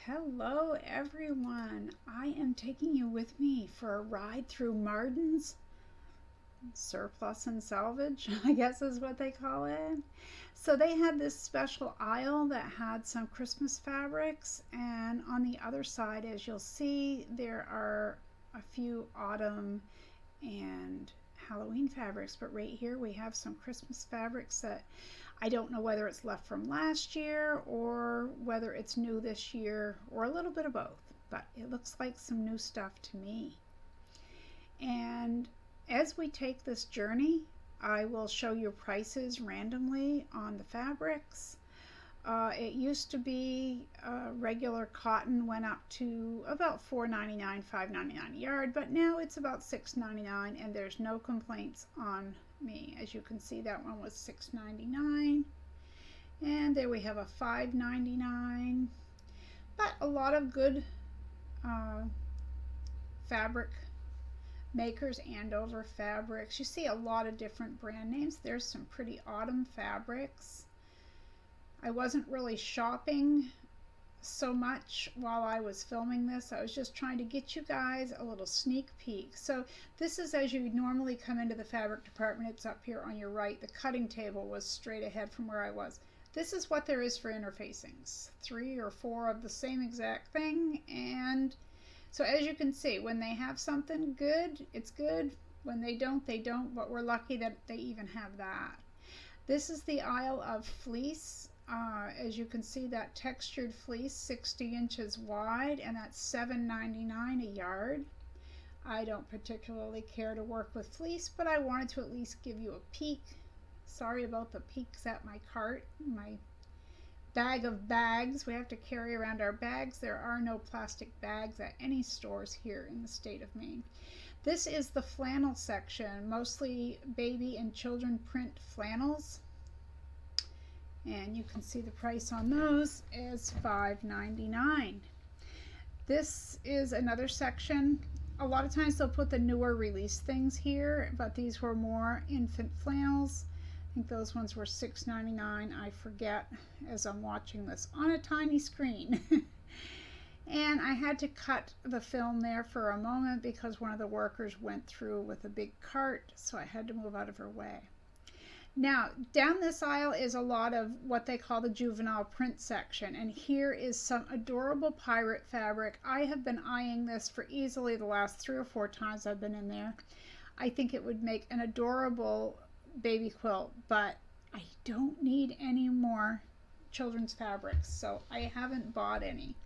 Hello, everyone. I am taking you with me for a ride through Marden's surplus and salvage, I guess is what they call it. So they had this special aisle that had some Christmas fabrics, and on the other side, as you'll see, there are a few autumn and Halloween fabrics, but right here we have some Christmas fabrics that I don't know whether it's left from last year or whether it's new this year or a little bit of both, but it looks like some new stuff to me. And as we take this journey, I will show you prices randomly on the fabrics. It used to be regular cotton went up to about $4.99, $5.99 a yard, but now it's about $6.99, and there's no complaints on me. As you can see, that one was $6.99, and there we have a $5.99. But a lot of good fabric makers, Andover Fabrics. You see a lot of different brand names. There's some pretty autumn fabrics. I wasn't really shopping so much while I was filming this. I was just trying to get you guys a little sneak peek. So this is as you normally come into the fabric department. It's up here on your right. The cutting table was straight ahead from where I was. This is what there is for interfacings. 3 or 4 of the same exact thing. And so as you can see, when they have something good, it's good. When they don't, they don't. But we're lucky that they even have that. This is the aisle of fleece. As you can see, that textured fleece, 60 inches wide, and that's $7.99 a yard. I don't particularly care to work with fleece, but I wanted to at least give you a peek. Sorry about the peeks at my cart, my bag of bags. We have to carry around our bags. There are no plastic bags at any stores here in the state of Maine. This is the flannel section, mostly baby and children print flannels. And you can see the price on those is $5.99. This is another section. A lot of times they'll put the newer release things here, but these were more infant flannels. I think those ones were $6.99. I forget as I'm watching this on a tiny screen. And I had to cut the film there for a moment because one of the workers went through with a big cart, so I had to move out of her way. Now, down this aisle is a lot of what they call the juvenile print section, and here is some adorable pirate fabric. I have been eyeing this for easily the last 3 or 4 times I've been in there. I think it would make an adorable baby quilt, but I don't need any more children's fabrics, so I haven't bought any.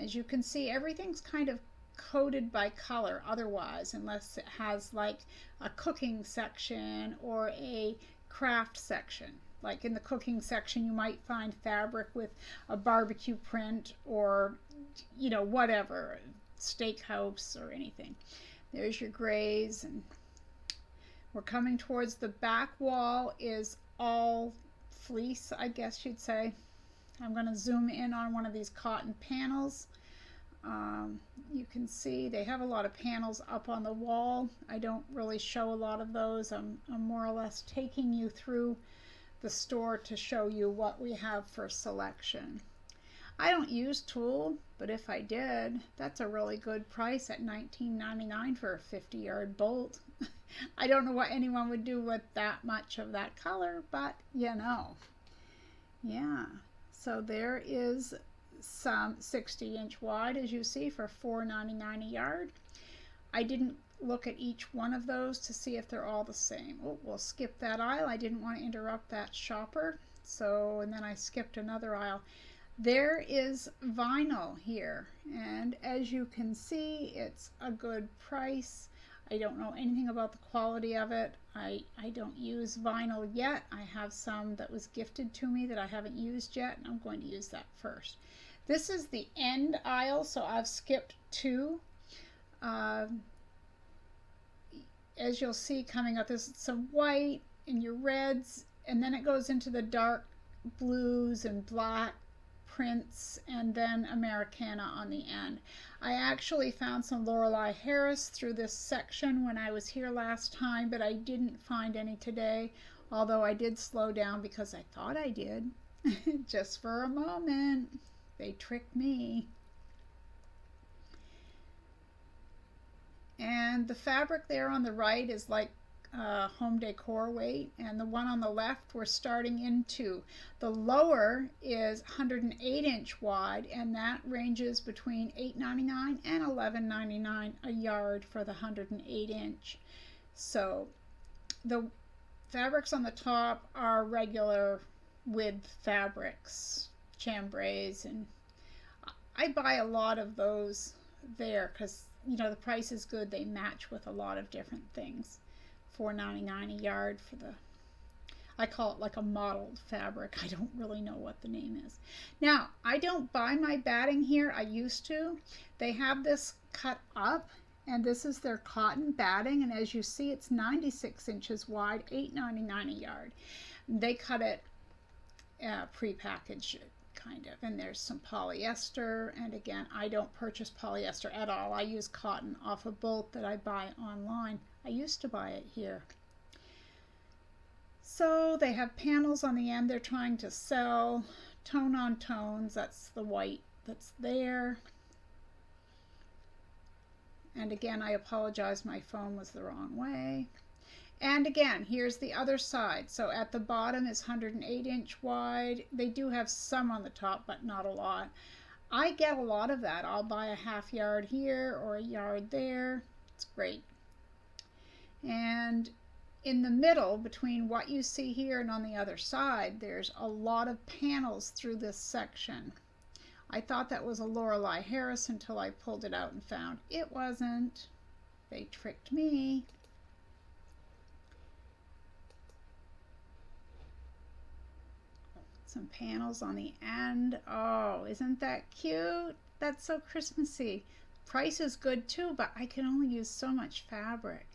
As you can see, everything's kind of coded by color otherwise, unless it has like a cooking section or a craft section. Like in the cooking section, you might find fabric with a barbecue print or, you know, whatever, steakhouse or anything. There's your grays, and we're coming towards the back wall is all fleece, I guess you'd say. I'm going to zoom in on one of these cotton panels. You can see they have a lot of panels up on the wall. I don't really show a lot of those. I'm more or less taking you through the store to show you what we have for selection. I don't use tulle, but if I did, that's a really good price at $19.99 for a 50-yard bolt. I don't know what anyone would do with that much of that color, but you know. Yeah, so there is some 60-inch wide, as you see, for $4.99 a yard. I didn't look at each one of those to see if they're all the same. Oh, we'll skip that aisle. I didn't want to interrupt that shopper, so, and then I skipped another aisle. There is vinyl here, and as you can see, it's a good price. I don't know anything about the quality of it. I don't use vinyl yet. I have some that was gifted to me that I haven't used yet, and I'm going to use that first. This is the end aisle, so I've skipped 2. As you'll see coming up, there's some white and your reds, and then it goes into the dark blues and black prints, and then Americana on the end. I actually found some Lorelei Harris through this section when I was here last time, but I didn't find any today, although I did slow down because I thought I did. Just for a moment. They tricked me. And the fabric there on the right is like home decor weight, and the one on the left we're starting into. The lower is 108-inch wide, and that ranges between $8.99 and $11.99 a yard for the 108-inch. So the fabrics on the top are regular width fabrics, chambrays, and I buy a lot of those there because the price is good. They match with a lot of different things. $4.99 a yard for the, I call it like a mottled fabric. I don't really know what the name is. Now, I don't buy my batting here. I used to. They have this cut up, and this is their cotton batting, and as you see, it's 96 inches wide, $8.99 a yard. They cut it pre-packaged, kind of, and there's some polyester, and again, I don't purchase polyester at all. I use cotton off a bolt that I buy online. I used to buy it here. So they have panels on the end they're trying to sell, tone on tones, that's the white that's there. And again, I apologize, my phone was the wrong way. And again, here's the other side. So at the bottom is 108-inch wide. They do have some on the top, but not a lot. I get a lot of that. I'll buy a half yard here or a yard there. It's great. And in the middle, between what you see here and on the other side, there's a lot of panels through this section. I thought that was a Lorelei Harris until I pulled it out and found it wasn't. They tricked me. Some panels on the end. Oh, isn't that cute? That's so Christmassy. Price is good too, but I can only use so much fabric.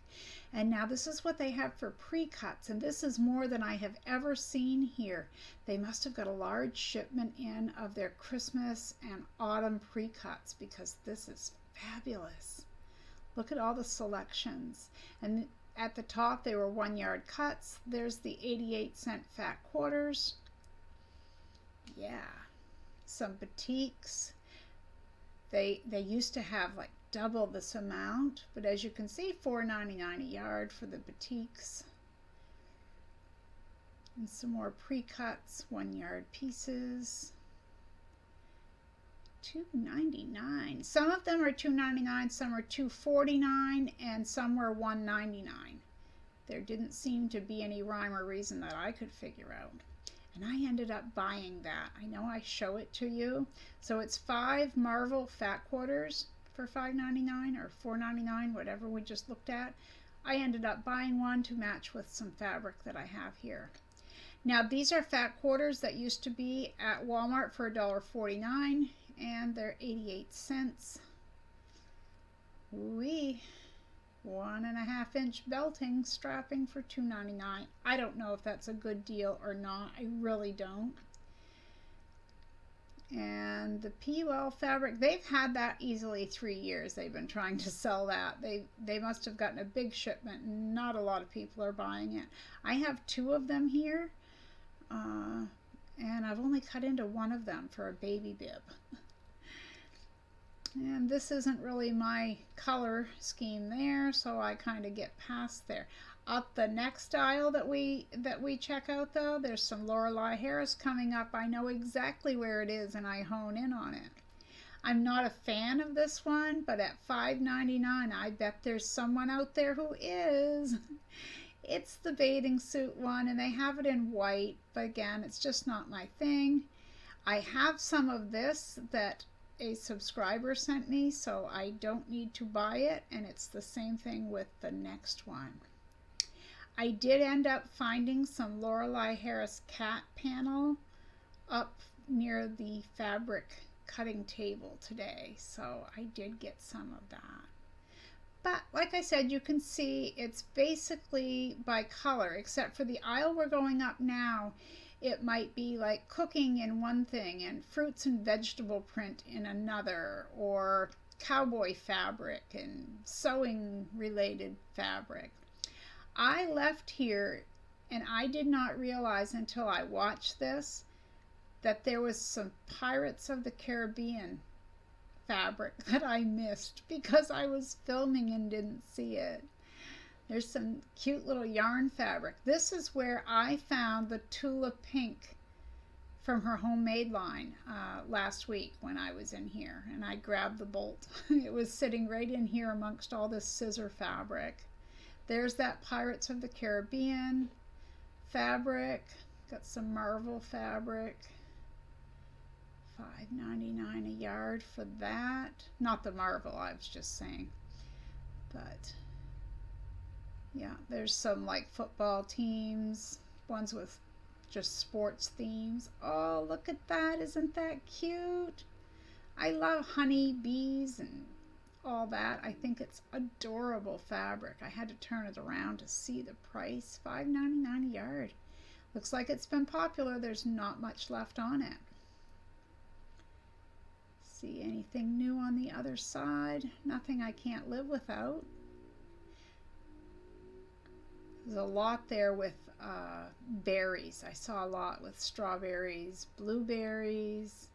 And now this is what they have for pre-cuts, and this is more than I have ever seen here. They must have got a large shipment in of their Christmas and autumn pre-cuts because this is fabulous. Look at all the selections. And at the top they were 1 yard cuts. There's the 88-cent fat quarters. Yeah, some batiks. They used to have like double this amount, but as you can see, $4.99 a yard for the batiks. And some more pre-cuts, 1 yard pieces. $2.99. Some of them are $2.99, some are $2.49, and some were $1.99. There didn't seem to be any rhyme or reason that I could figure out. And I ended up buying that. I know I show it to you. So it's 5 Marvel fat quarters for $5.99 or $4.99, whatever we just looked at. I ended up buying one to match with some fabric that I have here. Now these are fat quarters that used to be at Walmart for $1.49, and they're 88 cents. Ooh-wee. 1.5 inch belting strapping for $2.99. I don't know if that's a good deal or not. I really don't. And the P-Well fabric, they've had that easily 3 years. They've been trying to sell that. They must have gotten a big shipment. Not a lot of people are buying it. I have 2 of them here, and I've only cut into one of them for a baby bib. And this isn't really my color scheme there, so I kind of get past there. Up the next aisle that we check out, though, there's some Lorelei Harris coming up. I know exactly where it is, and I hone in on it. I'm not a fan of this one, but at $5.99, I bet there's someone out there who is. It's the bathing suit one, and they have it in white, but again, it's just not my thing. I have some of this that a subscriber sent me, so I don't need to buy it, and it's the same thing with the next one. I did end up finding some Lorelei Harris cat panel up near the fabric cutting table today, so I did get some of that. But like I said, you can see it's basically by color, except for the aisle we're going up now. It might be like cooking in one thing and fruits and vegetable print in another, or cowboy fabric and sewing related fabric. I left here and I did not realize until I watched this that there was some Pirates of the Caribbean fabric that I missed because I was filming and didn't see it. There's some cute little yarn fabric. This is where I found the Tula Pink from her homemade line last week when I was in here, and I grabbed the bolt. It was sitting right in here amongst all this scissor fabric. There's that Pirates of the Caribbean fabric. Got some Marvel fabric. $5.99 a yard for that. Not the Marvel, I was just saying. But yeah, there's some like football teams, ones with just sports themes. Oh, look at that. Isn't that cute? I love honey bees and all that. I think it's adorable fabric. I had to turn it around to see the price. $5.99 a yard. Looks like it's been popular. There's not much left on it. See anything new on the other side? Nothing I can't live without. There's a lot there with berries. I saw a lot with strawberries, blueberries,